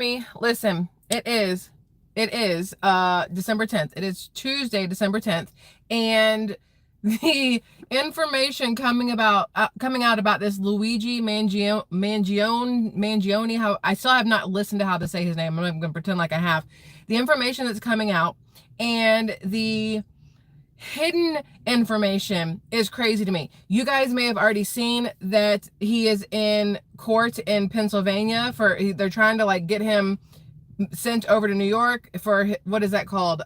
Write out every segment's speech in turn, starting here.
me? Listen, it is December 10th. It is Tuesday, December 10th, and the information coming out about this Luigi Mangione, how I still have not listened to how to say his name. I'm not even going to pretend like I have. The information that's coming out and the hidden information is crazy to me. You guys may have already seen that he is in court in Pennsylvania they're trying to like get him sent over to New York for, what is that called?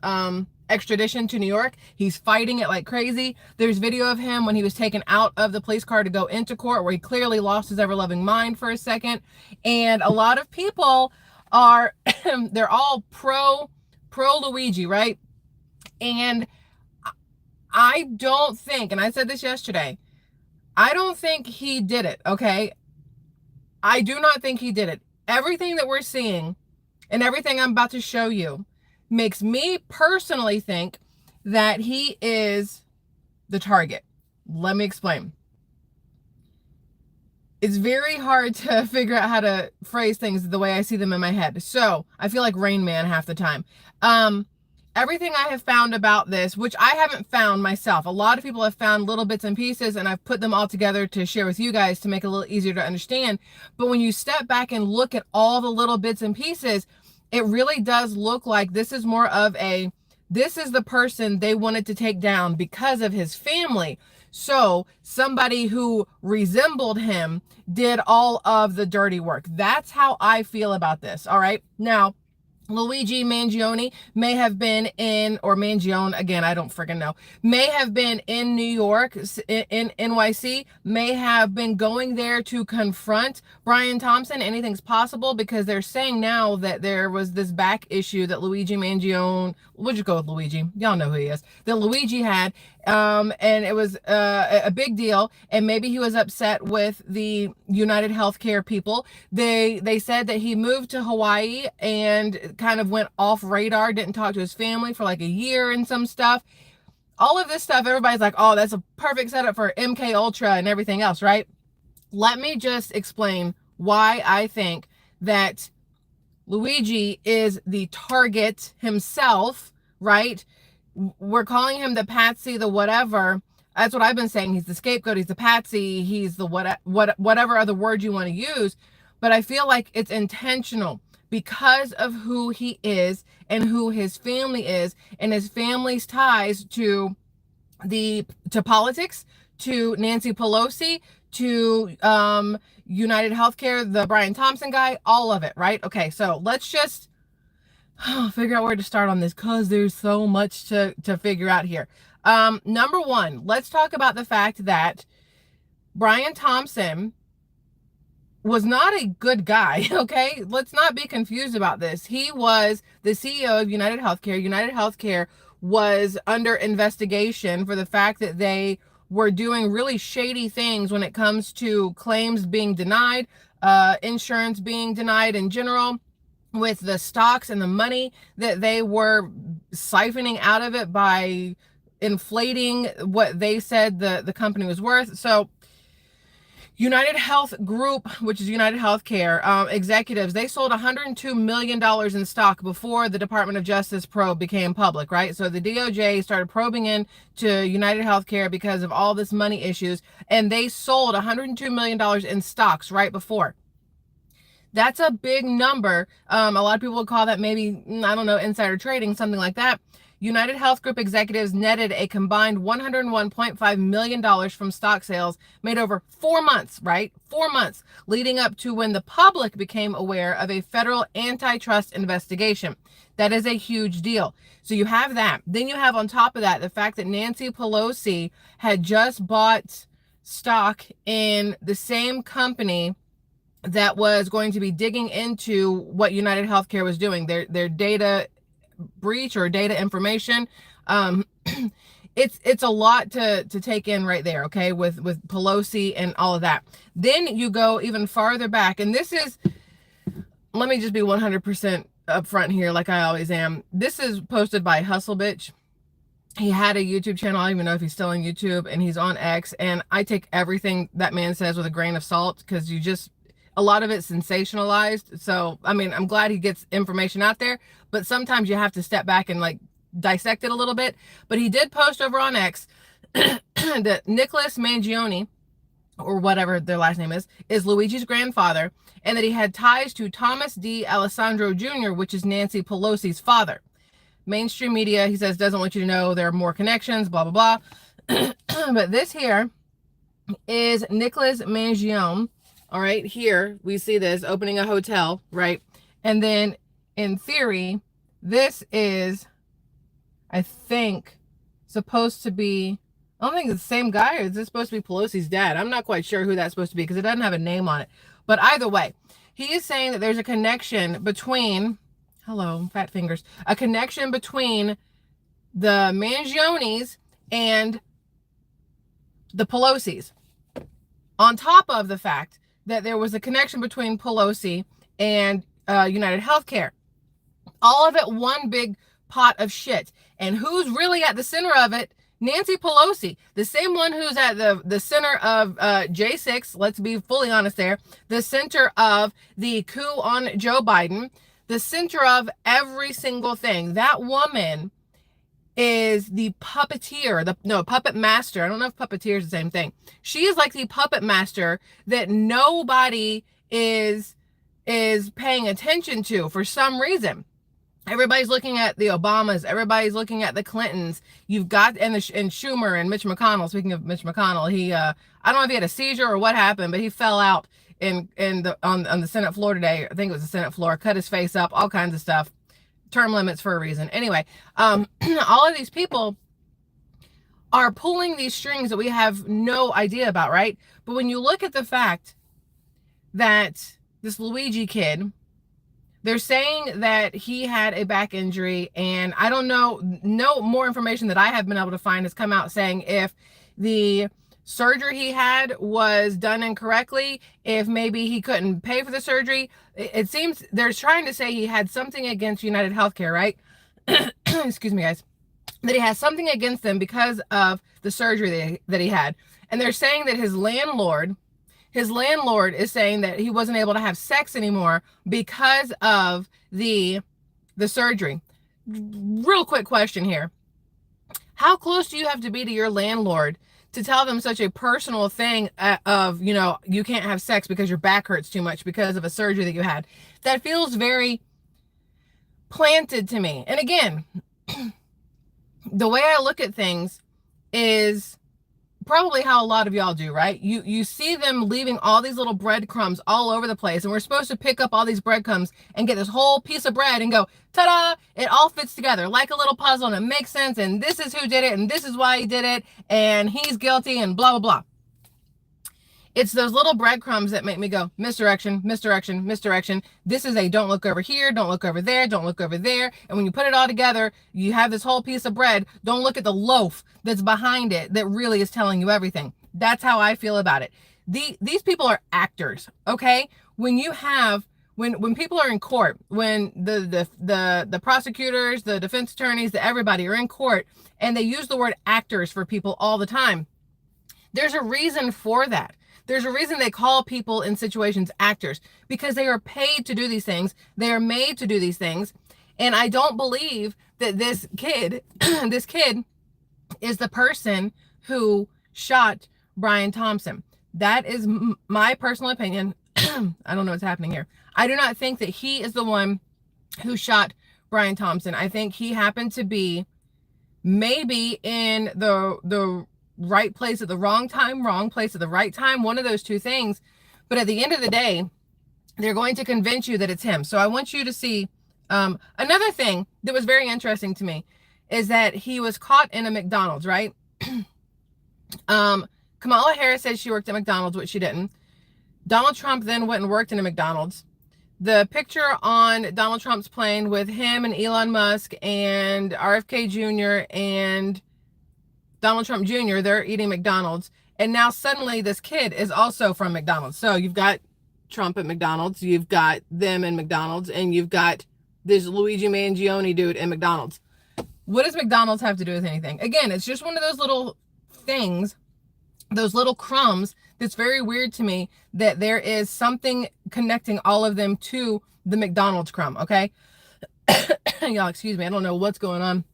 Extradition to New York. He's fighting it like crazy. There's video of him when he was taken out of the police car to go into court where he clearly lost his ever-loving mind for a second. And a lot of people are, they're all pro Luigi, right? And I don't think, and I said this yesterday, I don't think he did it, okay? I do not think he did it. Everything that we're seeing and everything I'm about to show you makes me personally think that he is the target. Let me explain. It's very hard to figure out how to phrase things the way I see them in my head. So I feel like Rain Man half the time. Everything I have found about this, which I haven't found myself, a lot of people have found little bits and pieces, and I've put them all together to share with you guys to make it a little easier to understand. But when you step back and look at all the little bits and pieces, it really does look like this is more of this is the person they wanted to take down because of his family. So somebody who resembled him did all of the dirty work. That's how I feel about this. All right. Now, Luigi Mangione may have been in, or Mangione, again, I don't freaking know, may have been in New York, in NYC, may have been going there to confront Brian Thompson. Anything's possible because they're saying now that there was this back issue that Luigi Mangione, we'll just go with Luigi, y'all know who he is, that Luigi had, and it was a big deal, and maybe he was upset with the United Healthcare people. They said that he moved to Hawaii and kind of went off radar, didn't talk to his family for like a year and some stuff. All of this stuff, everybody's like, oh, that's a perfect setup for MK Ultra and everything else, right? Let me just explain why I think that Luigi is the target himself, right? We're calling him the patsy, the whatever. That's what I've been saying. He's the scapegoat. He's the patsy. He's the whatever other word you want to use. But I feel like it's intentional because of who he is and who his family is and his family's ties to politics, to Nancy Pelosi, to United Healthcare, the Brian Thompson guy, all of it, right? Okay, so let's just figure out where to start on this because there's so much to figure out here. Number one, let's talk about the fact that Brian Thompson was not a good guy, okay? Let's not be confused about this. He was the CEO of United Healthcare. United Healthcare was under investigation for the fact that they were doing really shady things when it comes to claims being denied, insurance being denied in general, with the stocks and the money that they were siphoning out of it by inflating what they said the company was worth. So United Health Group, which is United Healthcare, executives, they sold $102 million in stock before the Department of Justice probe became public, right? So the DOJ started probing into United Healthcare because of all this money issues, and they sold $102 million in stocks right before. That's a big number. A lot of people would call that maybe, I don't know, insider trading, something like that. United Health Group executives netted a combined $101.5 million from stock sales made over 4 months, right? 4 months leading up to when the public became aware of a federal antitrust investigation. That is a huge deal. So you have that. Then you have on top of that the fact that Nancy Pelosi had just bought stock in the same company that was going to be digging into what United Healthcare was doing, their data breach or data information. It's a lot to take in right there, okay, with Pelosi and all of that. Then you go even farther back, and this is, let me just be 100% upfront here like I always am. This is posted by Hustle Bitch. He had a YouTube channel. I don't even know if he's still on YouTube, and he's on X, and I take everything that man says with a grain of salt because a lot of it sensationalized. So, I mean, I'm glad he gets information out there, but sometimes you have to step back and like dissect it a little bit. But he did post over on X that Nicholas Mangione, or whatever their last name is Luigi's grandfather, and that he had ties to Thomas D. Alessandro Jr., which is Nancy Pelosi's father. Mainstream media, he says, doesn't want you to know there are more connections, blah, blah, blah. But this here is Nicholas Mangione. All right, here we see this opening a hotel, right? And then in theory, this is, I think, supposed to be, I don't think it's the same guy, or is this supposed to be Pelosi's dad? I'm not quite sure who that's supposed to be because it doesn't have a name on it. But either way, he is saying that there's a connection between, hello, fat fingers, a connection between the Mangiones and the Pelosi's. On top of the fact that there was a connection between Pelosi and United Healthcare. All of it one big pot of shit. And who's really at the center of it? Nancy Pelosi, the same one who's at the center of J6, let's be fully honest there, the center of the coup on Joe Biden, the center of every single thing. That woman is the puppeteer, puppet master. I don't know if puppeteer is the same thing. She is like the puppet master that nobody is paying attention to for some reason. Everybody's looking at the Obamas. Everybody's looking at the Clintons. You've got, and Schumer and Mitch McConnell. Speaking of Mitch McConnell, he, I don't know if he had a seizure or what happened, but he fell out on the Senate floor today. I think it was the Senate floor, cut his face up, all kinds of stuff. Term limits for a reason. Anyway, all of these people are pulling these strings that we have no idea about, right? But when you look at the fact that this Luigi kid, they're saying that he had a back injury, and I don't know, no more information that I have been able to find has come out saying if the surgery he had was done incorrectly, if maybe he couldn't pay for the surgery. It seems they're trying to say he had something against United Healthcare, right? Excuse me, guys. That he has something against them because of the surgery that he had. And they're saying that his landlord is saying that he wasn't able to have sex anymore because of the surgery. Real quick question here. How close do you have to be to your landlord to tell them such a personal thing of, you know, you can't have sex because your back hurts too much because of a surgery that you had? That feels very planted to me. And again, the way I look at things is probably how a lot of y'all do, right? You see them leaving all these little breadcrumbs all over the place, and we're supposed to pick up all these breadcrumbs and get this whole piece of bread and go, ta-da, it all fits together like a little puzzle and it makes sense, and this is who did it, and this is why he did it, and he's guilty, and blah, blah, blah. It's those little breadcrumbs that make me go, misdirection, misdirection, misdirection. This is a don't look over here, don't look over there, don't look over there. And when you put it all together, you have this whole piece of bread. Don't look at the loaf that's behind it that really is telling you everything. That's how I feel about it. These people are actors, okay? When you have, when people are in court, when the prosecutors, the defense attorneys, everybody are in court, and they use the word actors for people all the time, there's a reason for that. There's a reason they call people in situations actors, because they are paid to do these things. They are made to do these things. And I don't believe that this kid, this kid is the person who shot Brian Thompson. That is my personal opinion. I don't know what's happening here. I do not think that he is the one who shot Brian Thompson. I think he happened to be maybe in the right place at the wrong time, wrong place at the right time, one of those two things. But at the end of the day, they're going to convince you that it's him. So I want you to see another thing that was very interesting to me is that he was caught in a McDonald's, right? Kamala Harris said she worked at McDonald's, which she didn't. Donald Trump then went and worked in a McDonald's. The picture on Donald Trump's plane with him and Elon Musk and RFK Jr. and Donald Trump Jr., they're eating McDonald's. And now suddenly this kid is also from McDonald's. So you've got Trump at McDonald's, you've got them in McDonald's, and you've got this Luigi Mangione dude in McDonald's. What does McDonald's have to do with anything? Again, it's just one of those little things, those little crumbs That's very weird to me, that there is something connecting all of them to the McDonald's crumb, okay? Y'all, excuse me. I don't know what's going on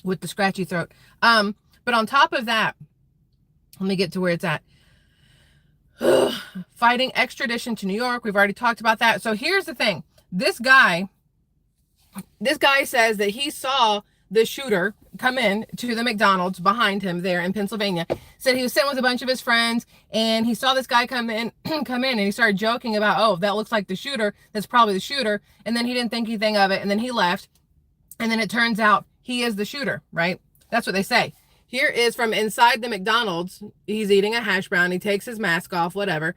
with the scratchy throat. But on top of that, let me get to where it's at. Fighting extradition to New York. We've already talked about that. So here's the thing. This guy says that he saw the shooter come in to the McDonald's behind him there in Pennsylvania. Said he was sitting with a bunch of his friends and he saw this guy come in and he started joking about, oh, that looks like the shooter. That's probably the shooter. And then he didn't think anything of it. And then he left. And then it turns out he is the shooter, right? That's what they say. Here is from inside the McDonald's. He's eating a hash brown. He takes his mask off, whatever.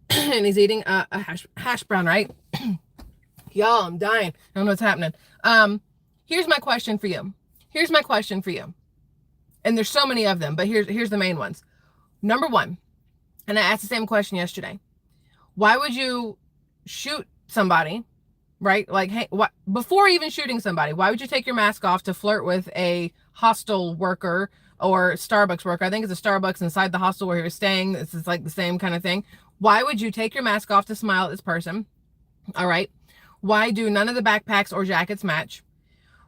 And he's eating a hash brown, right? Y'all, I'm dying. I don't know what's happening. Here's my question for you. And there's so many of them, but here's the main ones. Number one, and I asked the same question yesterday. Why would you shoot somebody, right? Like, hey, before even shooting somebody, why would you take your mask off to flirt with a hostel worker or Starbucks worker? I think it's a Starbucks inside the hostel where he was staying. This is like the same kind of thing. Why would you take your mask off to smile at this person? All right. Why do none of the backpacks or jackets match?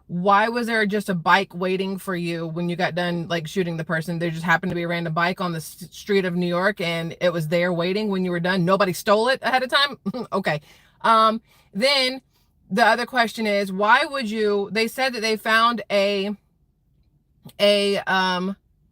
Why was there just a bike waiting for you when you got done like shooting the person? There just happened to be a random bike on the street of New York and it was there waiting when you were done. Nobody stole it ahead of time. Okay. Then the other question is, why would you, they said that they found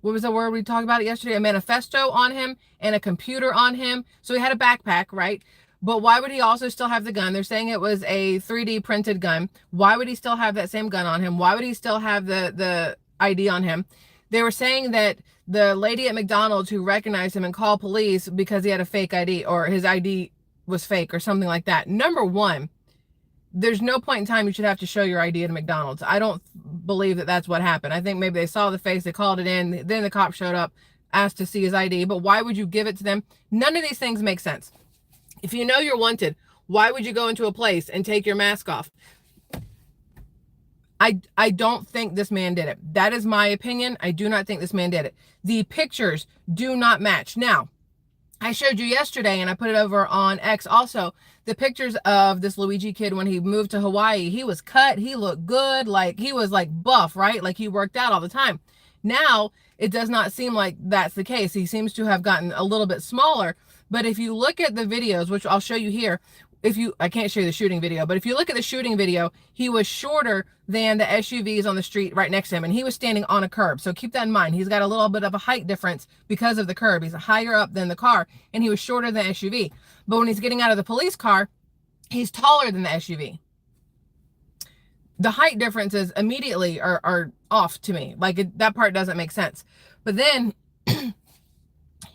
what was the word we talked about it yesterday? A manifesto on him and a computer on him. So he had a backpack, right? But why would he also still have the gun? They're saying it was a 3D printed gun. Why would he still have that same gun on him? Why would he still have the ID on him? They were saying that the lady at McDonald's who recognized him and called police because he had a fake ID or his ID was fake or something like that. Number one, there's no point in time you should have to show your ID at a McDonald's. I don't believe that that's what happened. I think maybe they saw the face, they called it in, then the cop showed up, asked to see his ID. But why would you give it to them? None of these things make sense. If you know you're wanted, why would you go into a place and take your mask off? I don't think this man did it. That is my opinion. I do not think this man did it. The pictures do not match. Now, I showed you yesterday, and I put it over on X also, the pictures of this Luigi kid when he moved to Hawaii. He was cut. He looked good. Like, he was like buff, right? Like he worked out all the time. Now, it does not seem like that's the case. He seems to have gotten a little bit smaller. But if you look at the videos, which I'll show you here, I can't show you the shooting video, but if you look at the shooting video, he was shorter than the SUVs on the street right next to him, and he was standing on a curb. So keep that in mind. He's got a little bit of a height difference because of the curb. He's higher up than the car, and he was shorter than the SUV. But when he's getting out of the police car, he's taller than the SUV. The height differences immediately are off to me. Like, that part doesn't make sense. But then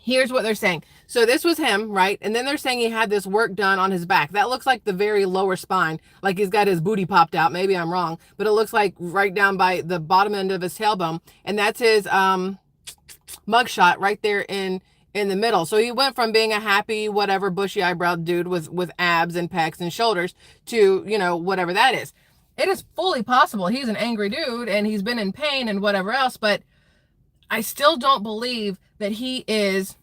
here's what they're saying. So this was him, right? And then they're saying he had this work done on his back. That looks like the very lower spine, like he's got his booty popped out. Maybe I'm wrong, but it looks like right down by the bottom end of his tailbone. And that's his mugshot right there in the middle. So he went from being a happy, whatever, bushy eyebrow dude with abs and pecs and shoulders to, you know, whatever that is. It is fully possible he's an angry dude and he's been in pain and whatever else, but I still don't believe that he is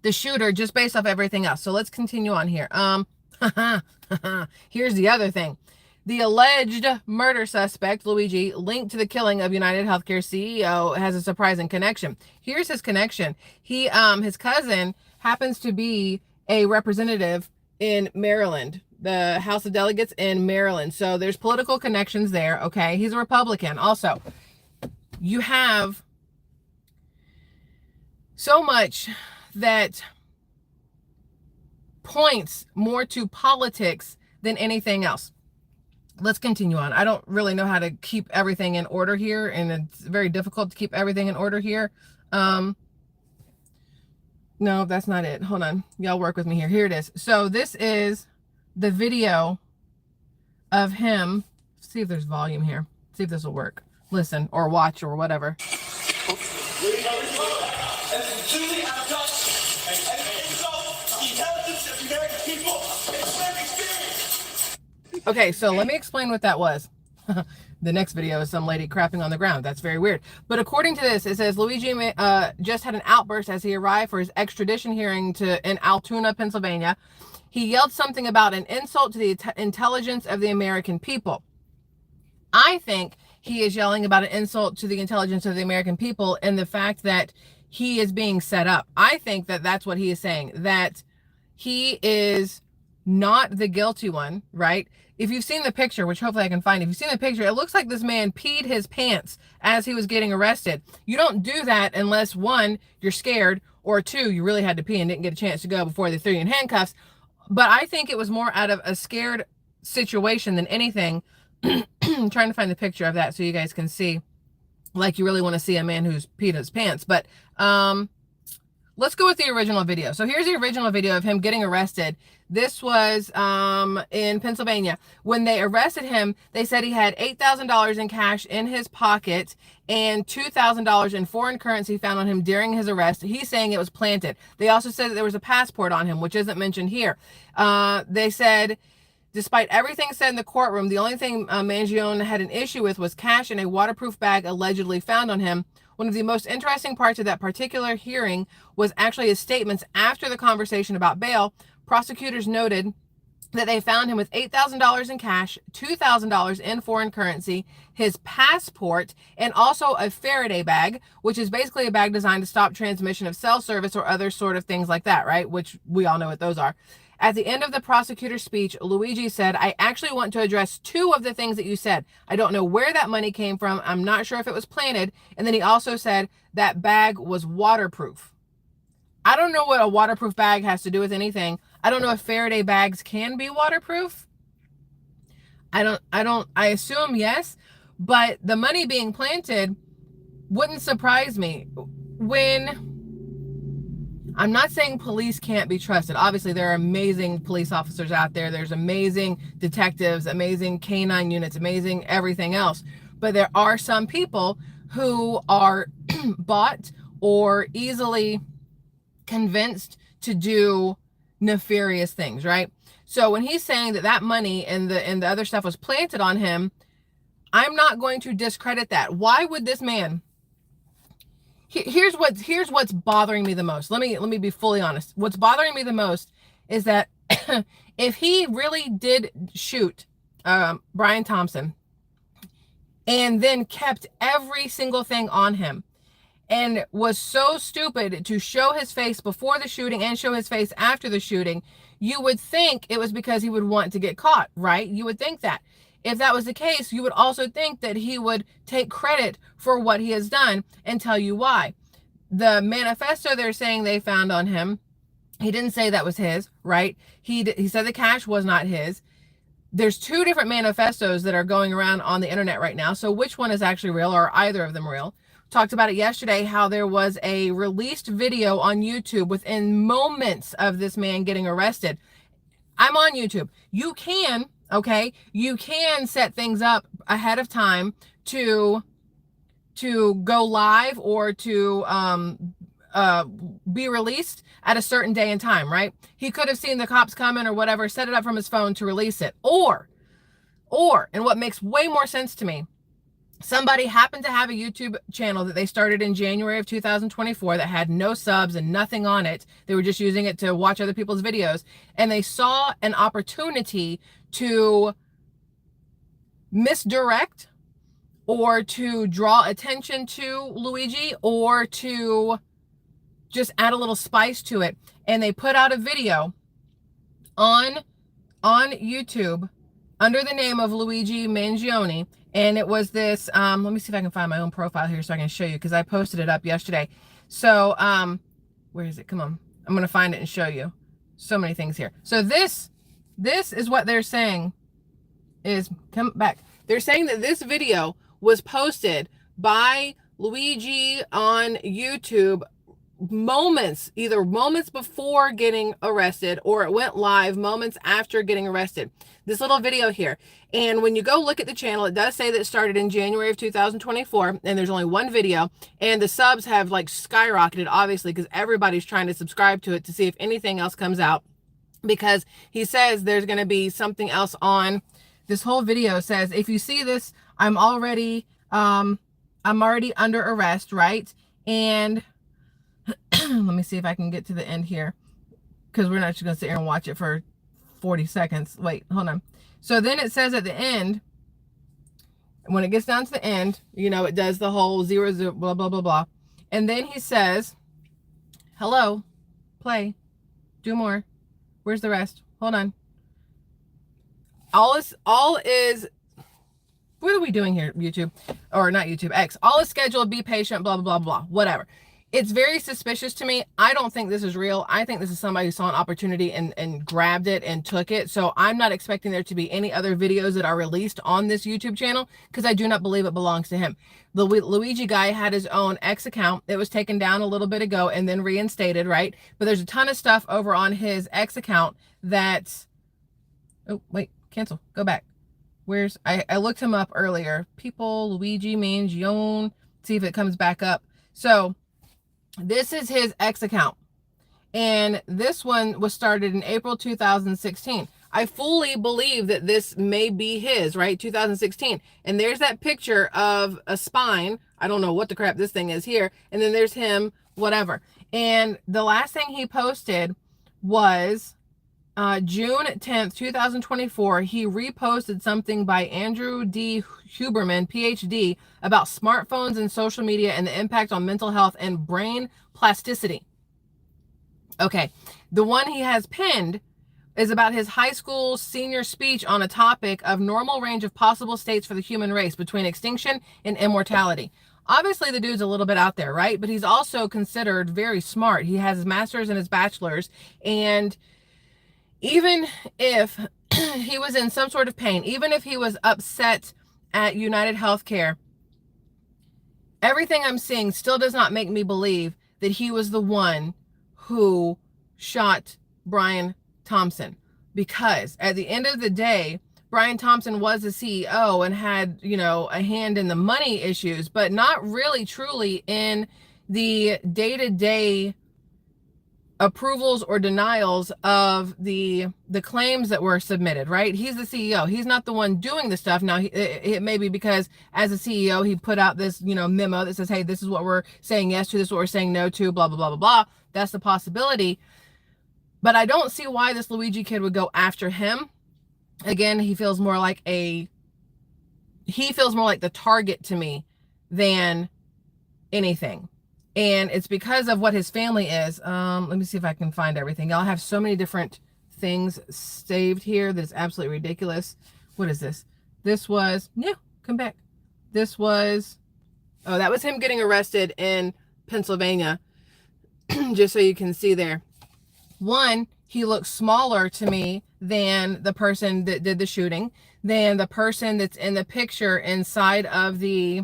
the shooter just based off everything else. So let's continue on here. Here's the other thing. The alleged murder suspect, Luigi, linked to the killing of United Healthcare CEO, has a surprising connection. Here's his connection. His cousin happens to be a representative in Maryland, the House of Delegates in Maryland. So there's political connections there. Okay. He's a Republican. Also, you have so much that points more to politics than anything else. Let's continue on. I don't really know how to keep everything in order here, and it's very difficult to keep everything in order here. No, that's not it. Hold on. Y'all work with me here. Here it is. So this is the video of him. See if there's volume here. See if this will work. Listen or watch or whatever. Okay, so let me explain what that was. The next video is some lady crapping on the ground. That's very weird. But according to this, it says Luigi just had an outburst as he arrived for his extradition hearing in Altoona, Pennsylvania. He yelled something about an insult to the intelligence of the American people. I think he is yelling about an insult to the intelligence of the American people and the fact that he is being set up. I think that that's what he is saying, that he is not the guilty one, right? If you've seen the picture, which hopefully I can find, if you've seen the picture, it looks like this man peed his pants as he was getting arrested. You don't do that unless, one, you're scared, or two, you really had to pee and didn't get a chance to go before they threw you in handcuffs. But I think it was more out of a scared situation than anything. I'm trying to find the picture of that so you guys can see, like, you really want to see a man who's peed his pants. But let's go with the original video. So here's the original video of him getting arrested. This was in Pennsylvania. When they arrested him, they said he had $8,000 in cash in his pocket and $2,000 in foreign currency found on him during his arrest. He's saying it was planted. They also said that there was a passport on him, which isn't mentioned here. They said, despite everything said in the courtroom, the only thing Mangione had an issue with was cash in a waterproof bag allegedly found on him. One of the most interesting parts of that particular hearing was actually his statements after the conversation about bail. Prosecutors noted that they found him with $8,000 in cash, $2,000 in foreign currency, his passport, and also a Faraday bag, which is basically a bag designed to stop transmission of cell service or other sort of things like that, right? Which we all know what those are. At the end of the prosecutor's speech, Luigi said, I actually want to address two of the things that you said. I don't know where that money came from. I'm not sure if it was planted. And then he also said that bag was waterproof. I don't know what a waterproof bag has to do with anything. I don't know if Faraday bags can be waterproof. I assume yes, but the money being planted wouldn't surprise me. I'm not saying police can't be trusted. Obviously, there are amazing police officers out there. There's amazing detectives, amazing canine units, amazing everything else. But there are some people who are bought or easily convinced to do nefarious things, right? So when he's saying that that money and the other stuff was planted on him, I'm not going to discredit that. Why would this man... Here's what's bothering me the most. Let me be fully honest. What's bothering me the most is that if he really did shoot Brian Thompson and then kept every single thing on him and was so stupid to show his face before the shooting and show his face after the shooting, you would think it was because he would want to get caught, right? You would think that. If that was the case, you would also think that he would take credit for what he has done and tell you why. The manifesto they're saying they found on him, he didn't say that was his, right? He said the cash was not his. There's two different manifestos that are going around on the internet right now. So which one is actually real, or are either of them real? Talked about it yesterday, how there was a released video on YouTube within moments of this man getting arrested. I'm on YouTube. You can... Okay, you can set things up ahead of time to go live or to be released at a certain day and time, right? He could have seen the cops coming or whatever, set it up from his phone to release it. Or, and what makes way more sense to me, somebody happened to have a YouTube channel that they started in January of 2024 that had no subs and nothing on it. They were just using it to watch other people's videos. And they saw an opportunity to misdirect or to draw attention to Luigi or to just add a little spice to it. And they put out a video on YouTube under the name of Luigi Mangione. And it was this, let me see if I can find my own profile here so I can show you, because I posted it up yesterday. So, where is it? Come on. I'm going to find it and show you. So many things here. So this is what they're saying is, come back. They're saying that this video was posted by Luigi on YouTube either moments before getting arrested, or it went live moments after getting arrested. This little video here. And when you go look at the channel, it does say that it started in January of 2024, and there's only one video, and the subs have like skyrocketed, obviously, because everybody's trying to subscribe to it to see if anything else comes out, because he says there's going to be something else on this whole video says, if you see this, I'm already under arrest, right? And let me see if I can get to the end here, because we're not just going to sit here and watch it for 40 seconds. Wait, hold on. So then it says at the end, when it gets down to the end, you know, it does the whole 0, 0, blah, blah, blah, blah. And then he says, hello, play, do more. Where's the rest? Hold on. All is, what are we doing here, YouTube? Or not YouTube, X. All is scheduled, be patient, blah, blah, blah, blah, whatever. It's very suspicious to me. I don't think this is real. I think this is somebody who saw an opportunity and grabbed it and took it. So I'm not expecting there to be any other videos that are released on this YouTube channel, because I do not believe it belongs to him. The Luigi guy had his own X account. It was taken down a little bit ago and then reinstated, right? But there's a ton of stuff over on his X account that, oh, wait, cancel, go back. Where's, I looked him up earlier. People, Luigi Mangione, see if it comes back up. So this is his X account. And this one was started in April 2016. I fully believe that this may be his, right? 2016. And there's that picture of a spine. I don't know what the crap this thing is here. And then there's him, whatever. And the last thing he posted was June 10th, 2024, he reposted something by Andrew D. Huberman, PhD, about smartphones and social media and the impact on mental health and brain plasticity. Okay, the one he has pinned is about his high school senior speech on a topic of normal range of possible states for the human race between extinction and immortality. Obviously, the dude's a little bit out there, right? But he's also considered very smart. He has his master's and his bachelor's, and even if he was in some sort of pain, even if he was upset at United Healthcare, everything I'm seeing still does not make me believe that he was the one who shot Brian Thompson. Because at the end of the day, Brian Thompson was the CEO and had, you know, a hand in the money issues, but not really truly in the day-to-day approvals or denials of the claims that were submitted, right? He's the CEO. He's not the one doing the stuff. Now, it may be because as a CEO, he put out this, you know, memo that says, hey, this is what we're saying yes to, this is what we're saying no to, blah, blah, blah, blah, blah. That's the possibility. But I don't see why this Luigi kid would go after him. Again, he feels more like the target to me than anything. And it's because of what his family is. Let me see if I can find everything. Y'all have so many different things saved here that it's absolutely ridiculous. What is this? This was, yeah, come back. This was, oh, that was him getting arrested in Pennsylvania. Just so you can see there. One, he looks smaller to me than the person that did the shooting, than the person that's in the picture inside of the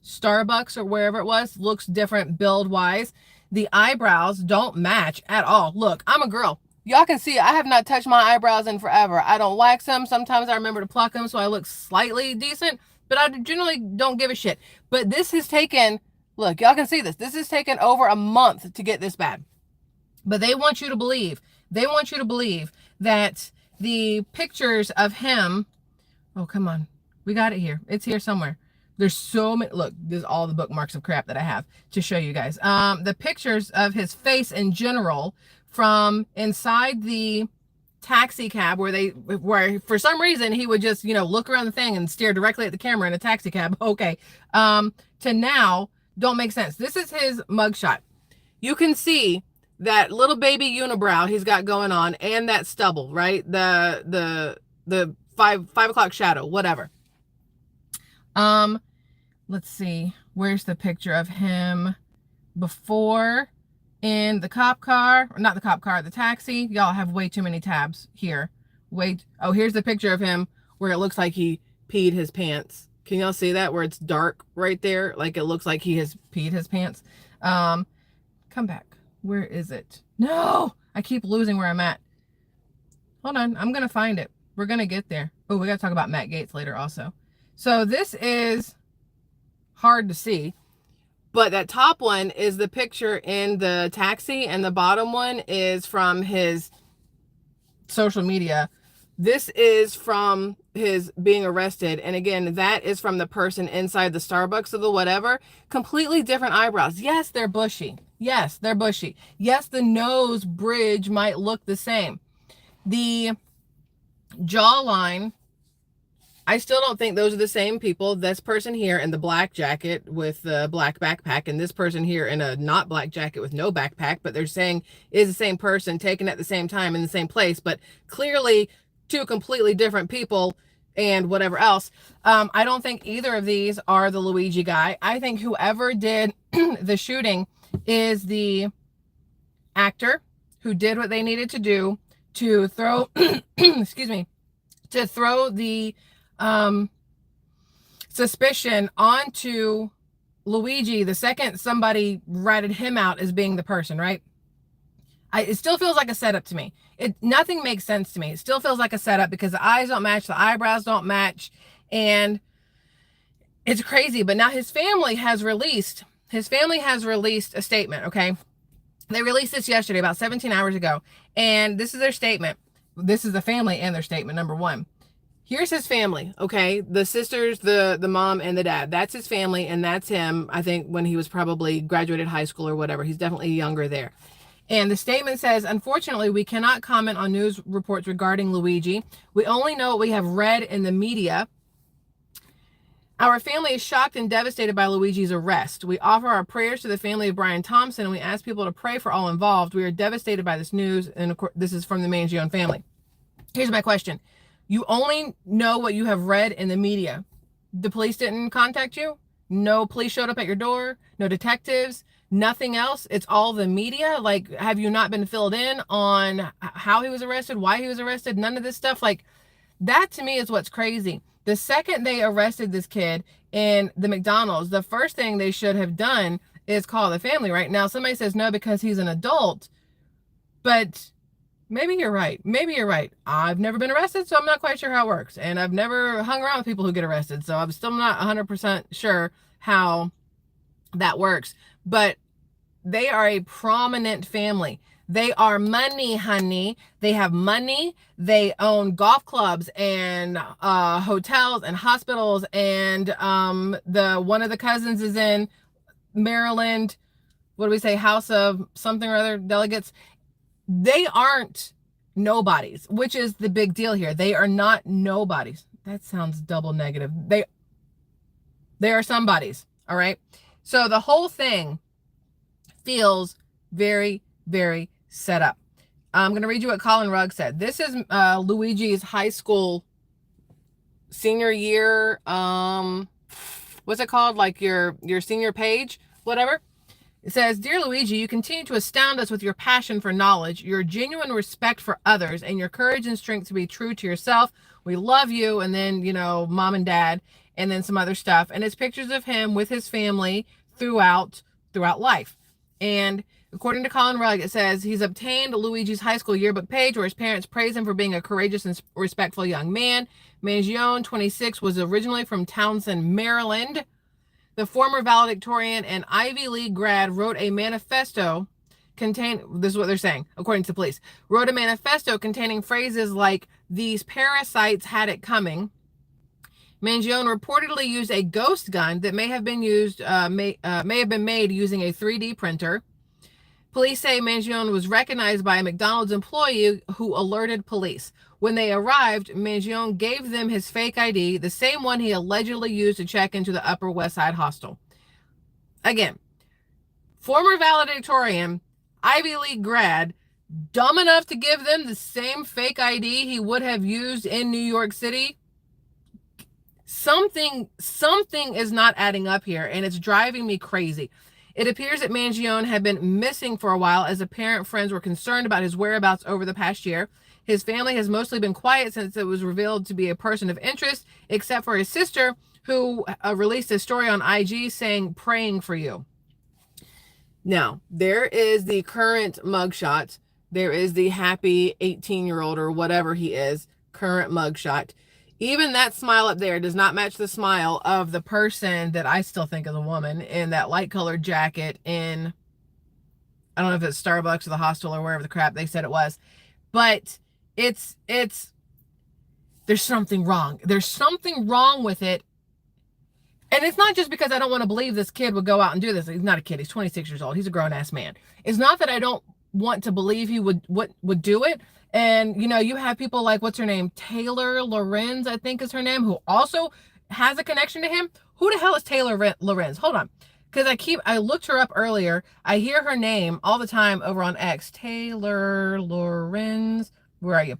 Starbucks or wherever it was. Looks different build wise. The eyebrows don't match at all. Look, I'm a girl. Y'all can see I have not touched my eyebrows in forever. I don't wax them. Sometimes I remember to pluck them so I look slightly decent, but I generally don't give a shit. But this has taken, look, y'all can see this. This has taken over a month to get this bad. But they want you to believe that the pictures of him, oh, come on. We got it here. It's here somewhere. There's so many, look, there's all the bookmarks of crap that I have to show you guys. The pictures of his face in general from inside the taxi cab where for some reason he would just, you know, look around the thing and stare directly at the camera in a taxi cab. Okay. To now don't make sense. This is his mugshot. You can see that little baby unibrow he's got going on and that stubble, right? The 5 o'clock shadow, whatever. Let's see. Where's the picture of him before in the cop car? Or not the cop car, the taxi. Y'all have way too many tabs here. Wait. Oh, here's the picture of him where it looks like he peed his pants. Can y'all see that? Where it's dark right there? Like it looks like he has peed his pants. Come back. Where is it? No! I keep losing where I'm at. Hold on. I'm going to find it. We're going to get there. Oh, we got to talk about Matt Gaetz later also. So this is hard to see, but that top one is the picture in the taxi and the bottom one is from his social media This is from his being arrested. And again, that is from the person inside the Starbucks or the whatever. Completely different eyebrows. Yes, they're bushy. Yes, they're bushy. Yes, the nose bridge might look the same. The jawline, I still don't think those are the same people. This person here in the black jacket with the black backpack, and this person here in a not black jacket with no backpack, but they're saying is the same person taken at the same time in the same place, but clearly two completely different people and whatever else. I don't think either of these are the Luigi guy. I think whoever did the shooting is the actor who did what they needed to do to throw, excuse me, to throw the suspicion onto Luigi the second somebody ratted him out as being the person, right? It still feels like a setup to me. Nothing makes sense to me. It still feels like a setup because the eyes don't match, the eyebrows don't match, and it's crazy. But now his family has released a statement, okay? They released this yesterday, about 17 hours ago, and this is their statement. This is the family and their statement, number one. Here's his family, okay? The sisters, the mom, and the dad. That's his family, and that's him, I think, when he was probably graduated high school or whatever. He's definitely younger there. And the statement says, unfortunately, we cannot comment on news reports regarding Luigi. We only know what we have read in the media. Our family is shocked and devastated by Luigi's arrest. We offer our prayers to the family of Brian Thompson, and we ask people to pray for all involved. We are devastated by this news, and of course, this is from the Mangione family. Here's my question. You only know what you have read in the media. The police didn't contact you? No police showed up at your door? No detectives? Nothing else? It's all the media? Like, have you not been filled in on how he was arrested, why he was arrested? None of this stuff. Like, that to me is what's crazy. The second they arrested this kid in the McDonald's, the first thing they should have done is call the family, right? Now, somebody says no because he's an adult, but maybe you're right. Maybe you're right. I've never been arrested, so I'm not quite sure how it works. And I've never hung around with people who get arrested, so I'm still not 100% sure how that works. But they are a prominent family. They are money, honey. They have money. They own golf clubs and hotels and hospitals. And one of the cousins is in Maryland. What do we say? House of something or other delegates. They aren't nobodies, which is the big deal here. They are not nobodies. That sounds double negative. They are somebodies. All right. So the whole thing feels very, very set up. I'm going to read you what Colin Rugg said. This is Luigi's high school senior year. What's it called? Like your senior page, whatever. It says, Dear Luigi, you continue to astound us with your passion for knowledge, your genuine respect for others, and your courage and strength to be true to yourself. We love you. And then, mom and dad, and then some other stuff. And it's pictures of him with his family throughout life. And according to Colin Rugg, it says he's obtained Luigi's high school yearbook page where his parents praise him for being a courageous and respectful young man. Mangione, 26, was originally from Townsend, Maryland. The former valedictorian and Ivy League grad wrote a manifesto this is what they're saying, according to police, wrote a manifesto containing phrases like, these parasites had it coming. Mangione reportedly used a ghost gun that may have been made using a 3D printer. Police say Mangione was recognized by a McDonald's employee who alerted police. When they arrived, Mangione gave them his fake ID, the same one he allegedly used to check into the Upper West Side hostel. Again, former valedictorian, Ivy League grad, dumb enough to give them the same fake ID he would have used in New York City. Something is not adding up here, and it's driving me crazy. It appears that Mangione had been missing for a while as apparent friends were concerned about his whereabouts over the past year. His family has mostly been quiet since it was revealed to be a person of interest, except for his sister, who released a story on IG saying, praying for you. Now, there is the current mugshot. There is the happy 18-year-old or whatever he is, current mugshot. Even that smile up there does not match the smile of the person that I still think is a woman in that light colored jacket in, I don't know if it's Starbucks or the hostel or wherever the crap they said it was, but it's there's something wrong. There's something wrong with it. And it's not just because I don't want to believe this kid would go out and do this. He's not a kid. He's 26 years old. He's a grown-ass man. It's not that I don't want to believe he would do it. And, you know, you have people like, what's her name? Taylor Lorenz, I think is her name, who also has a connection to him. Who the hell is Taylor Lorenz? Hold on. Because I looked her up earlier. I hear her name all the time over on X. Taylor Lorenz. Where are you?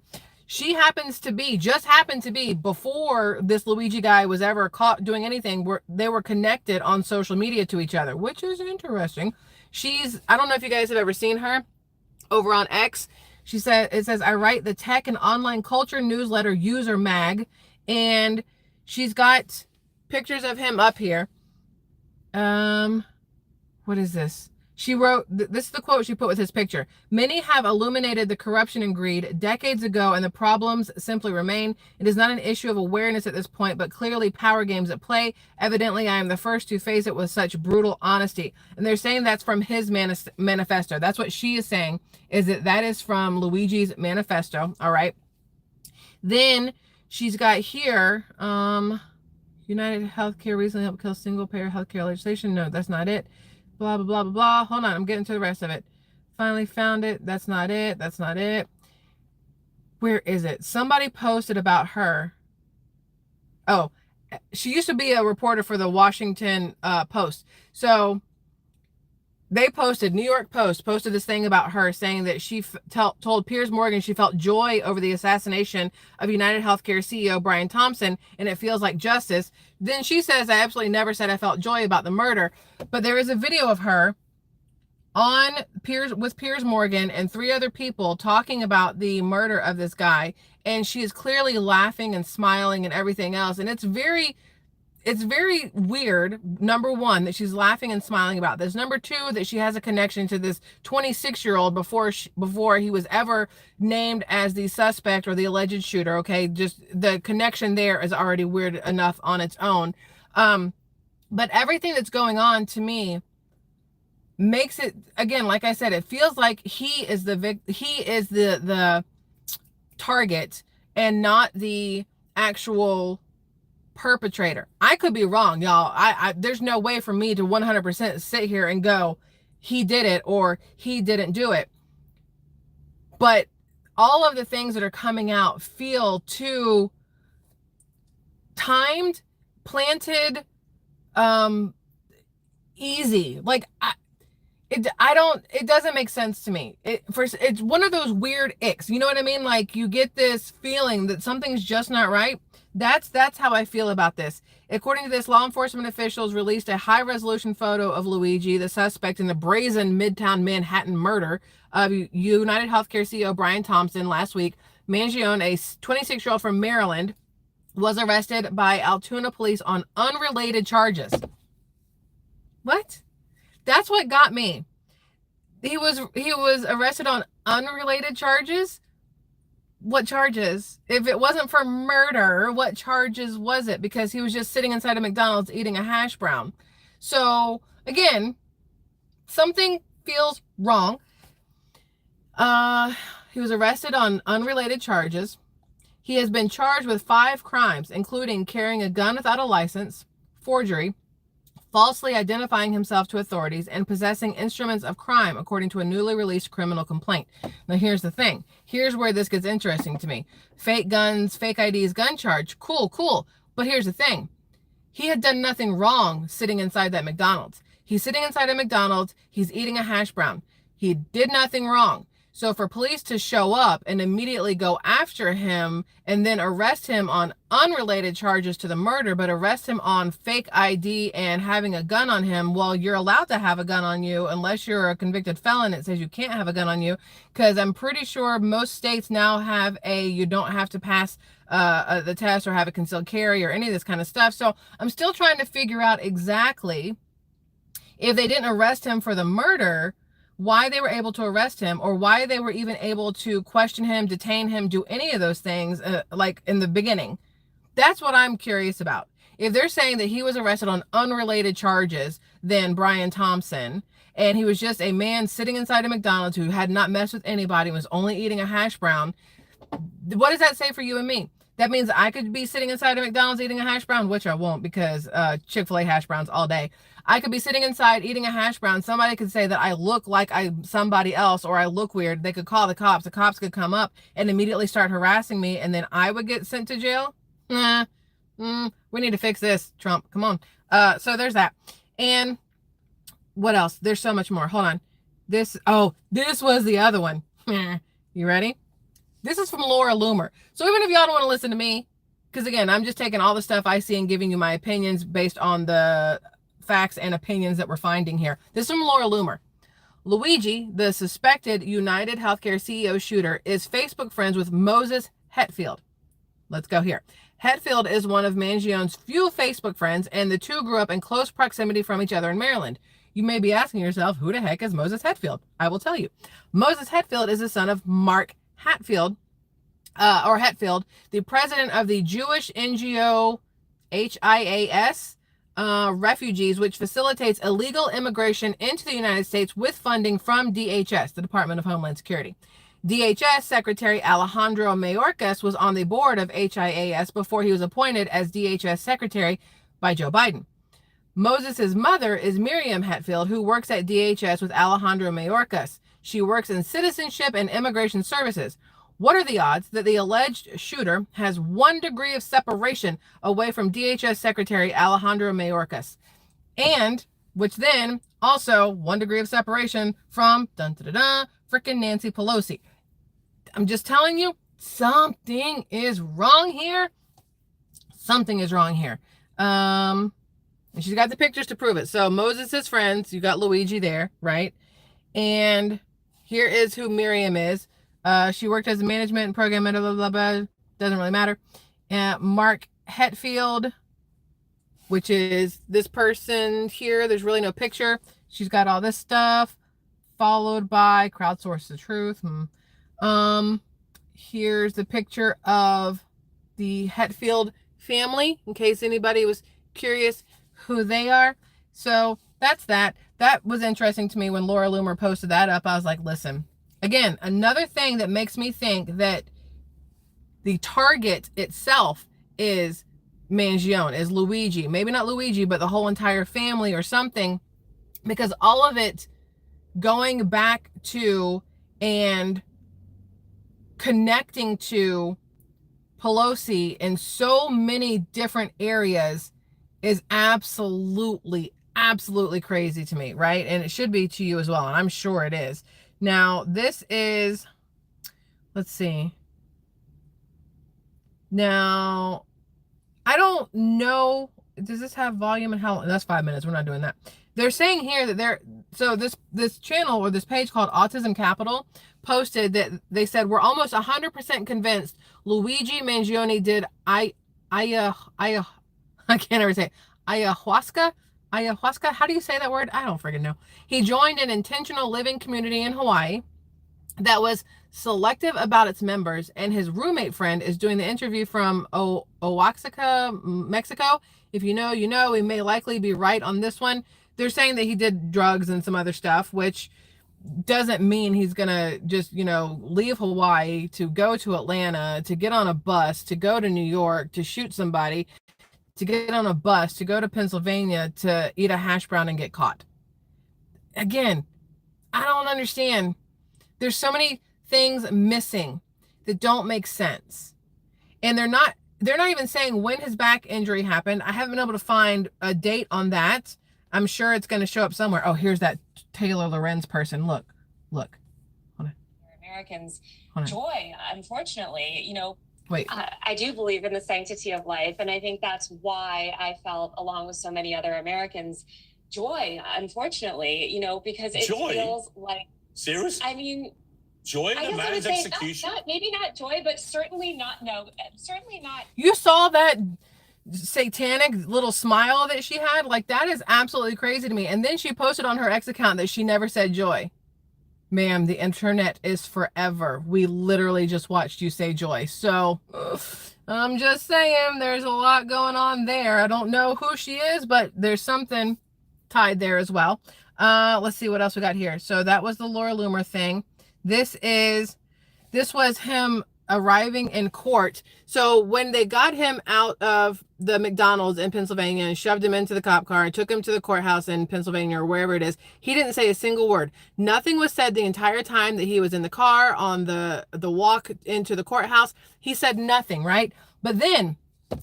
She just happened to be, before this Luigi guy was ever caught doing anything, they were connected on social media to each other, which is interesting. I don't know if you guys have ever seen her over on X. It says, I write the tech and online culture newsletter User Mag, and she's got pictures of him up here. What is this? She wrote, this is the quote she put with his picture. Many have illuminated the corruption and greed decades ago, and the problems simply remain. It is not an issue of awareness at this point, but clearly power games at play. Evidently, I am the first to face it with such brutal honesty. And they're saying that's from his manifesto. That's what she is saying, is that is from Luigi's manifesto. All right. Then she's got here, United Healthcare recently helped kill single-payer healthcare legislation. No, that's not it. Blah, blah, blah, blah, blah. Hold on. I'm getting to the rest of it. Finally found it. That's not it. That's not it. Where is it? Somebody posted about her. Oh, she used to be a reporter for the Washington Post. So they posted, New York Post posted this thing about her saying that she told Piers Morgan she felt joy over the assassination of United Healthcare CEO Brian Thompson, and it feels like justice. Then she says, I absolutely never said I felt joy about the murder. But there is a video of her with Piers Morgan and 3 other people talking about the murder of this guy, and she is clearly laughing and smiling and everything else. And it's very weird, number one, that she's laughing and smiling about this. Number two, that she has a connection to this 26-year-old before he was ever named as the suspect or the alleged shooter. Okay, just the connection there is already weird enough on its own. But everything that's going on, to me, makes it, again, like I said, it feels like he is the target and not the actual perpetrator. I could be wrong, y'all. There's no way for me to 100% sit here and go, he did it or he didn't do it. But all of the things that are coming out feel too timed, planted, easy. Like it doesn't make sense to me. It's one of those weird icks. You know what I mean? Like, you get this feeling that something's just not right. That's how I feel about this. According to this, law enforcement officials released a high-resolution photo of Luigi, the suspect in the brazen Midtown Manhattan murder of United Healthcare CEO Brian Thompson last week. Mangione, a 26-year-old from Maryland, was arrested by Altoona police on unrelated charges. What? That's what got me. He was arrested on unrelated charges? What charges? If it wasn't for murder, what charges was it? Because he was just sitting inside a McDonald's eating a hash brown. So, again, something feels wrong. He was arrested on unrelated charges. He has been charged with 5 crimes, including carrying a gun without a license, forgery, falsely identifying himself to authorities, and possessing instruments of crime, according to a newly released criminal complaint. Now, here's the thing. Here's where this gets interesting to me. Fake guns, fake IDs, gun charge. Cool. But here's the thing. He had done nothing wrong sitting inside that McDonald's. He's sitting inside a McDonald's. He's eating a hash brown. He did nothing wrong. So for police to show up and immediately go after him and then arrest him on unrelated charges to the murder, but arrest him on fake ID and having a gun on him, well, you're allowed to have a gun on you unless you're a convicted felon. It says you can't have a gun on you, because I'm pretty sure most states now have you don't have to pass the test or have a concealed carry or any of this kind of stuff. So I'm still trying to figure out exactly, if they didn't arrest him for the murder, why they were able to arrest him, or why they were even able to question him, detain him, do any of those things like in the beginning. That's what I'm curious about. If they're saying that he was arrested on unrelated charges than Brian Thompson, and he was just a man sitting inside a McDonald's who had not messed with anybody, was only eating a hash brown, what does that say for you and me? That means I could be sitting inside a McDonald's eating a hash brown, which I won't because Chick-fil-A hash browns all day. I could be sitting inside eating a hash brown. Somebody could say that I look like I'm somebody else or I look weird. They could call the cops. The cops could come up and immediately start harassing me, and then I would get sent to jail. Nah. We need to fix this, Trump. Come on. So there's that. And what else? There's so much more. Hold on. This was the other one. You ready? This is from Laura Loomer. So even if y'all don't want to listen to me, because again, I'm just taking all the stuff I see and giving you my opinions based on the facts and opinions that we're finding here. This is from Laura Loomer. Luigi, the suspected United Healthcare CEO shooter, is Facebook friends with Moses Hetfield. Let's go here. Hetfield is one of Mangione's few Facebook friends, and the two grew up in close proximity from each other in Maryland. You may be asking yourself, who the heck is Moses Hetfield? I will tell you. Moses Hetfield is the son of Mark Hatfield, the president of the Jewish NGO HIAS Refugees, which facilitates illegal immigration into the United States with funding from DHS, the Department of Homeland Security. DHS Secretary Alejandro Mayorkas was on the board of HIAS before he was appointed as DHS Secretary by Joe Biden. Moses' mother is Miriam Hetfield, who works at DHS with Alejandro Mayorkas. She works in citizenship and immigration services. What are the odds that the alleged shooter has 1 degree of separation away from DHS Secretary Alejandro Mayorkas? And, which then also 1 degree of separation from freaking Nancy Pelosi. I'm just telling you, something is wrong here. Something is wrong here. And she's got the pictures to prove it. So Moses' friends, you got Luigi there, right? And here is who Miriam is. She worked as a management and program, blah, blah, blah, blah. Doesn't really matter. Mark Hetfield, which is this person here. There's really no picture. She's got all this stuff, followed by crowdsource the truth. Here's the picture of the Hetfield family, in case anybody was curious who they are. So that's that. That was interesting to me when Laura Loomer posted that up. I was like, listen, again, another thing that makes me think that the target itself is Mangione, is Luigi. Maybe not Luigi, but the whole entire family or something, because all of it going back to and connecting to Pelosi in so many different areas is absolutely crazy to me, right? And it should be to you as well, and I'm sure it is. Now, this is, let's see. Now, I don't know, does this have volume and how long? That's 5 minutes. We're not doing that. They're saying here that so this channel or this page called Autism Capital posted that they said, we're almost 100% convinced Luigi Mangione did I can't ever say it. Ayahuasca. How do you say that word? I don't freaking know. He joined an intentional living community in Hawaii that was selective about its members, and his roommate friend is doing the interview from Oaxaca, Mexico. If you know, you know. We may likely be right on this one. They're saying that he did drugs and some other stuff, which doesn't mean he's gonna just, leave Hawaii to go to Atlanta, to get on a bus, to go to New York, to shoot somebody, to get on a bus, to go to Pennsylvania, to eat a hash brown and get caught. Again, I don't understand. There's so many things missing that don't make sense. And they're not even saying when his back injury happened. I haven't been able to find a date on that. I'm sure it's going to show up somewhere. Oh, here's that Taylor Lorenz person. Look. Hold on. Americans joy, unfortunately, Wait. I do believe in the sanctity of life. And I think that's why I felt, along with so many other Americans, joy, unfortunately, because it feels like... Seriously? I mean... Joy in a man's execution? Maybe not joy, but certainly not... You saw that satanic little smile that she had? Like, that is absolutely crazy to me. And then she posted on her ex account that she never said joy. Ma'am, the internet is forever. We literally just watched you say joy. So I'm just saying there's a lot going on there. I don't know who she is, but there's something tied there as well. Let's see what else we got here. So that was the Laura Loomer thing. This was him arriving in court. So when they got him out of the McDonald's in Pennsylvania and shoved him into the cop car and took him to the courthouse in Pennsylvania or wherever it is, he didn't say a single word. Nothing was said the entire time that he was in the car on the walk into the courthouse. He said nothing, right? But then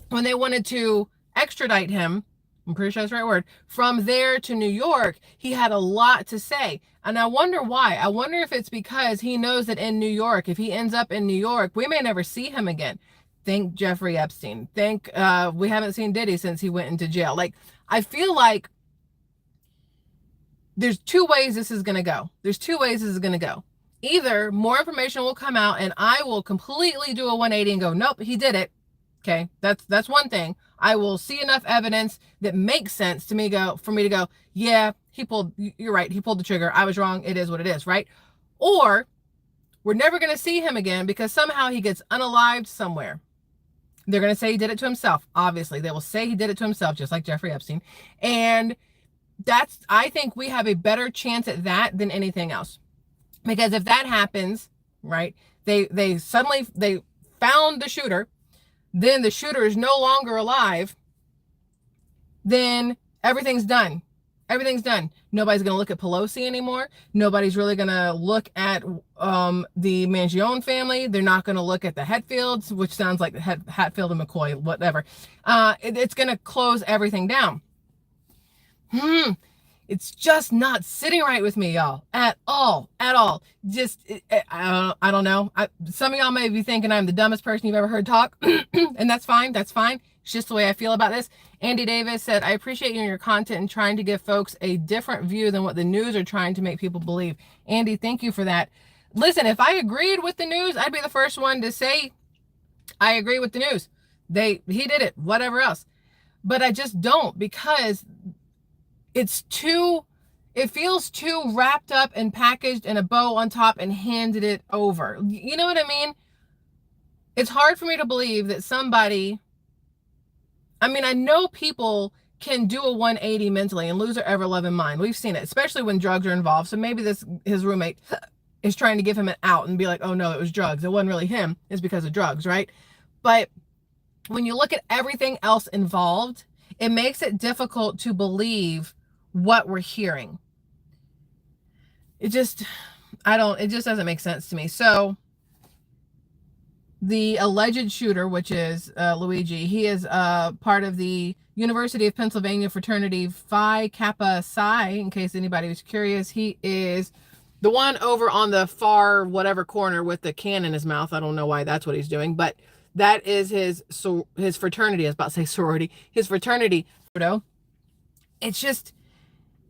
when they wanted to extradite him, I'm pretty sure that's the right word, from there to New York, he had a lot to say. And I wonder why. I wonder if it's because he knows that in New York, if he ends up in New York, we may never see him again. Think Jeffrey Epstein. Think we haven't seen Diddy since he went into jail. Like, I feel like there's two ways this is going to go. There's two ways this is going to go. Either more information will come out and I will completely do a 180 and go, nope, he did it. Okay, that's one thing. I will see enough evidence that makes sense to me for me to go, yeah, you're right, he pulled the trigger. I was wrong. It is what it is, right? Or we're never going to see him again because somehow he gets unalived somewhere. They're going to say he did it to himself. Obviously, they will say he did it to himself, just like Jeffrey Epstein. And I think we have a better chance at that than anything else. Because if that happens, right, they suddenly found the shooter, then the shooter is no longer alive, then everything's done. Everything's done. Nobody's going to look at Pelosi anymore. Nobody's really going to look at the Mangione family. They're not going to look at the Hetfields, which sounds like Hatfield and McCoy, whatever. It's going to close everything down. It's just not sitting right with me, y'all, at all. Just, I don't know. Some of y'all may be thinking I'm the dumbest person you've ever heard talk, and that's fine. That's fine. It's just the way I feel about this. Andy Davis said, I appreciate you and your content and trying to give folks a different view than what the news are trying to make people believe. Andy, thank you for that. Listen, if I agreed with the news, I'd be the first one to say I agree with the news. He did it, whatever else. But I just don't, because it feels too wrapped up and packaged in a bow on top and handed it over. You know what I mean? It's hard for me to believe that somebody, I know people can do a 180 mentally and lose their ever-loving mind. We've seen it, especially when drugs are involved. So maybe his roommate is trying to give him an out and be like, oh no, it was drugs. It wasn't really him. It's because of drugs, right? But when you look at everything else involved, it makes it difficult to believe what we're hearing. It just doesn't make sense to me. So the alleged shooter, which is Luigi, he is part of the University of Pennsylvania fraternity Phi Kappa Psi, in case anybody was curious. He is the one over on the far whatever corner with the can in his mouth. I don't know why that's what he's doing, but that is his fraternity. I was about to say sorority. His fraternity.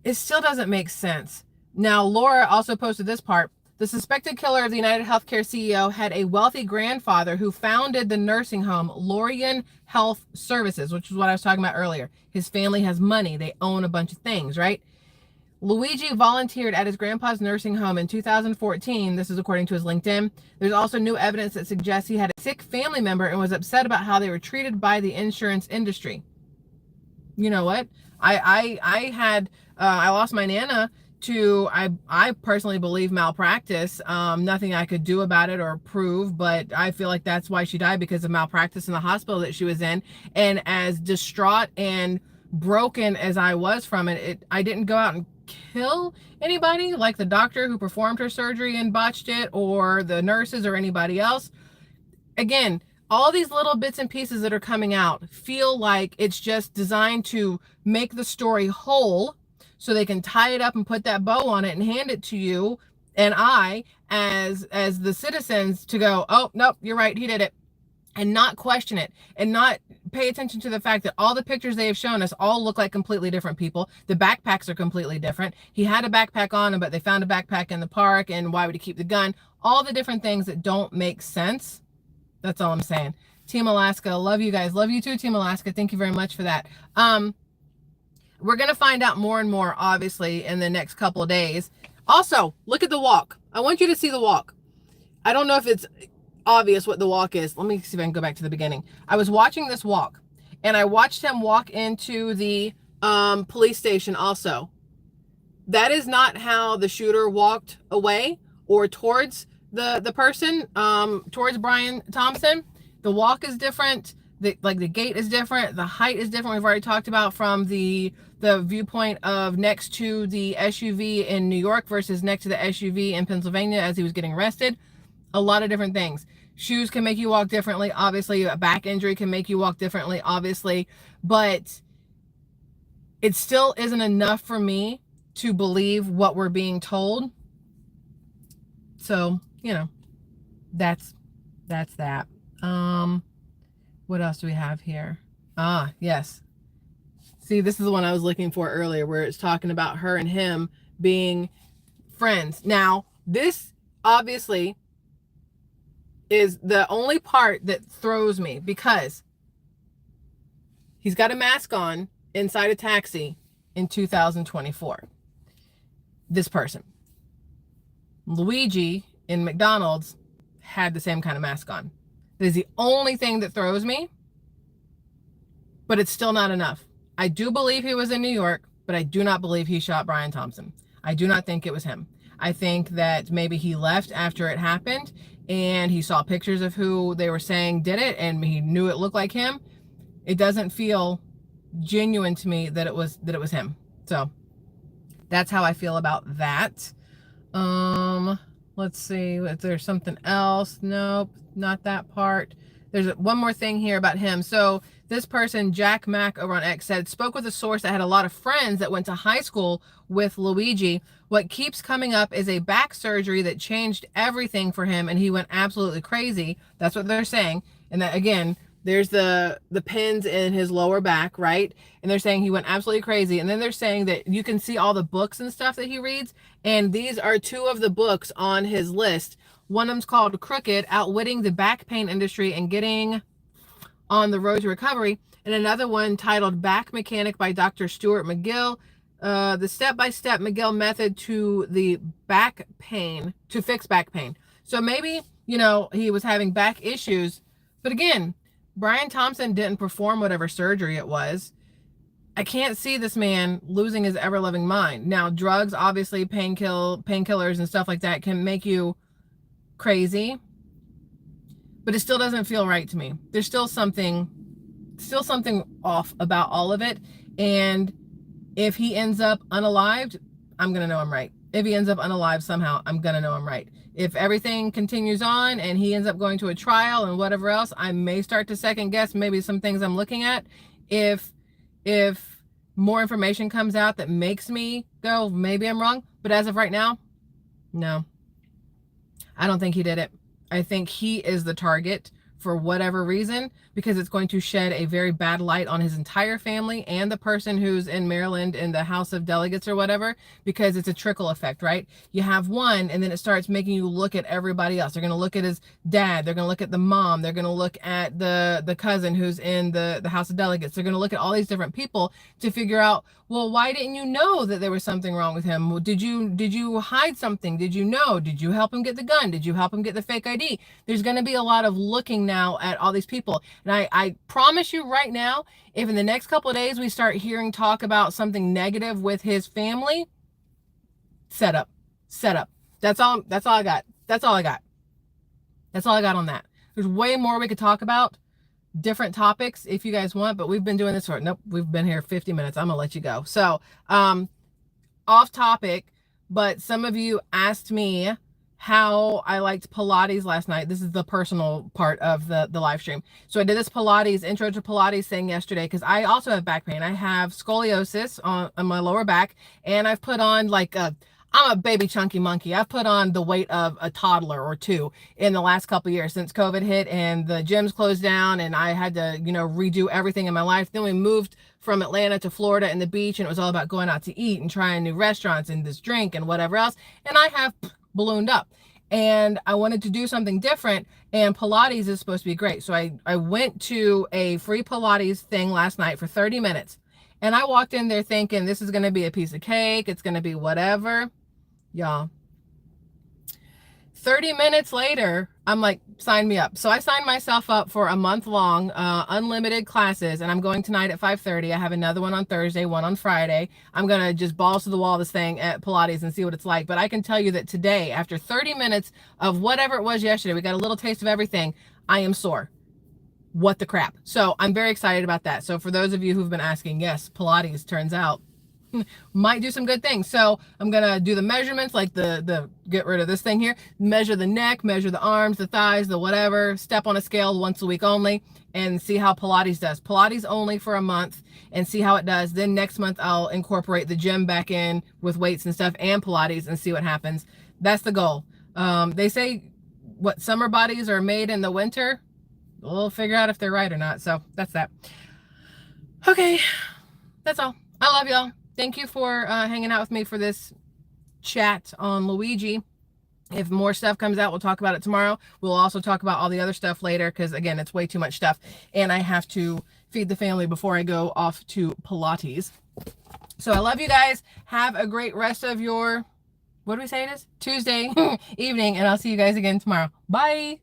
It still doesn't make sense. Now, Laura also posted this part. The suspected killer of the United Healthcare CEO had a wealthy grandfather who founded the nursing home Lorien Health Services, which is what I was talking about earlier. His family has money. They own a bunch of things, right? Luigi volunteered at his grandpa's nursing home in 2014. This is according to his LinkedIn. There's also new evidence that suggests he had a sick family member and was upset about how they were treated by the insurance industry. You know what? I lost my Nana to, I personally believe, malpractice. Nothing I could do about it or prove, but I feel like that's why she died, because of malpractice in the hospital that she was in. And as distraught and broken as I was from it, I didn't go out and kill anybody like the doctor who performed her surgery and botched it, or the nurses or anybody else. Again, all these little bits and pieces that are coming out feel like it's just designed to make the story whole so they can tie it up and put that bow on it and hand it to you and I as the citizens to go, oh, nope, you're right, he did it, and not question it and not pay attention to the fact that all the pictures they have shown us all look like completely different people. The backpacks are completely different. He had a backpack on him, but they found a backpack in the park, and why would he keep the gun? All the different things that don't make sense. That's all I'm saying. Team Alaska, love you guys. Love you too, Team Alaska. Thank you very much for that. We're going to find out more and more, obviously, in the next couple of days. Also, look at the walk. I want you to see the walk. I don't know if it's obvious what the walk is. Let me see if I can go back to the beginning. I was watching this walk, and I watched him walk into the police station also. That is not how the shooter walked away or towards the person towards Brian Thompson. The walk is different. The gait is different. The height is different. We've already talked about from the viewpoint of next to the SUV in New York versus next to the SUV in Pennsylvania as he was getting arrested. A lot of different things. Shoes can make you walk differently. Obviously, a back injury can make you walk differently, obviously. But it still isn't enough for me to believe what we're being told. So, you know, that's that. What else do we have here? Ah, yes. See, this is the one I was looking for earlier, where it's talking about her and him being friends. Now, this obviously is the only part that throws me, because he's got a mask on inside a taxi in 2024. This person. Luigi in McDonald's had the same kind of mask on. That is the only thing that throws me, but it's still not enough. I do believe he was in New York, but I do not believe he shot Brian Thompson. I do not think it was him. I think that maybe he left after it happened and he saw pictures of who they were saying did it and he knew it looked like him. It doesn't feel genuine to me that it was him. So that's how I feel about that. Let's see, is there something else? Nope, not that part. There's one more thing here about him. So this person, Jack Mack over on X, said, spoke with a source that had a lot of friends that went to high school with Luigi. What keeps coming up is a back surgery that changed everything for him and he went absolutely crazy. That's what they're saying. And that, again, there's the pins in his lower back, right? And they're saying he went absolutely crazy. And then they're saying that you can see all the books and stuff that he reads. And these are two of the books on his list. One of them's called Crooked, Outwitting the Back Pain Industry and Getting on the Road to Recovery. And another one titled Back Mechanic by Dr. Stuart McGill. The step-by-step McGill method to the back pain, to fix back pain. So maybe, you know, he was having back issues. But again, Brian Thompson didn't perform whatever surgery it was. I can't see this man losing his ever-loving mind. Now, drugs, obviously, painkillers and stuff like that can make you crazy. But it still doesn't feel right to me. There's still something off about all of it. And if he ends up unalived, I'm going to know I'm right. If he ends up unalived somehow, I'm going to know I'm right. If everything continues on and he ends up going to a trial and whatever else, I may start to second guess maybe some things I'm looking at. If more information comes out that makes me go, maybe I'm wrong. But as of right now, no. I don't think he did it. I think he is the target for whatever reason, because it's going to shed a very bad light on his entire family and the person who's in Maryland in the House of Delegates or whatever, because it's a trickle effect, right? You have one and then it starts making you look at everybody else. They're going to look at his dad. They're going to look at the mom. They're going to look at the cousin who's in the House of Delegates. They're going to look at all these different people to figure out, well, why didn't you know that there was something wrong with him? Did you hide something? Did you know? Did you help him get the gun? Did you help him get the fake ID? There's going to be a lot of looking now at all these people. And I promise you right now, if in the next couple of days we start hearing talk about something negative with his family, set up. That's all I got. That's all I got on that. There's way more we could talk about, different topics if you guys want, but we've been doing this for, nope, we've been here 50 minutes. I'm gonna let you go. So off topic, but some of you asked me how I liked Pilates last night. This is the personal part of the live stream. So I did this Pilates, intro to Pilates thing yesterday, because I also have back pain. I have scoliosis on my lower back, and I've put on I'm a baby chunky monkey. I've put on the weight of a toddler or two in the last couple of years since COVID hit and the gyms closed down and I had to, redo everything in my life. Then we moved from Atlanta to Florida and the beach, and it was all about going out to eat and trying new restaurants and this drink and whatever else. And I have ballooned up and I wanted to do something different, and Pilates is supposed to be great. So I went to a free Pilates thing last night for 30 minutes. And I walked in there thinking this is going to be a piece of cake. It's going to be whatever. Y'all. 30 minutes later, I'm like, sign me up. So I signed myself up for a month long, unlimited classes, and I'm going tonight at 5:30. I have another one on Thursday, one on Friday. I'm going to just balls to the wall this thing at Pilates and see what it's like. But I can tell you that today, after 30 minutes of whatever it was yesterday, we got a little taste of everything. I am sore. What the crap? So I'm very excited about that. So for those of you who've been asking, yes, Pilates turns out might do some good things. So I'm gonna do the measurements, like the get rid of this thing here, measure the neck, measure the arms, the thighs, the whatever, step on a scale once a week only, and see how Pilates does. Pilates only for a month and see how it does. Then next month I'll incorporate the gym back in with weights and stuff and Pilates and see what happens. That's the goal. They say what summer bodies are made in the winter. We'll figure out if they're right or not. So that's that. Okay, that's all. I love y'all. Thank you for hanging out with me for this chat on Luigi. If more stuff comes out, we'll talk about it tomorrow. We'll also talk about all the other stuff later because, again, it's way too much stuff. And I have to feed the family before I go off to Pilates. So I love you guys. Have a great rest of your, what do we say it is? Tuesday evening. And I'll see you guys again tomorrow. Bye.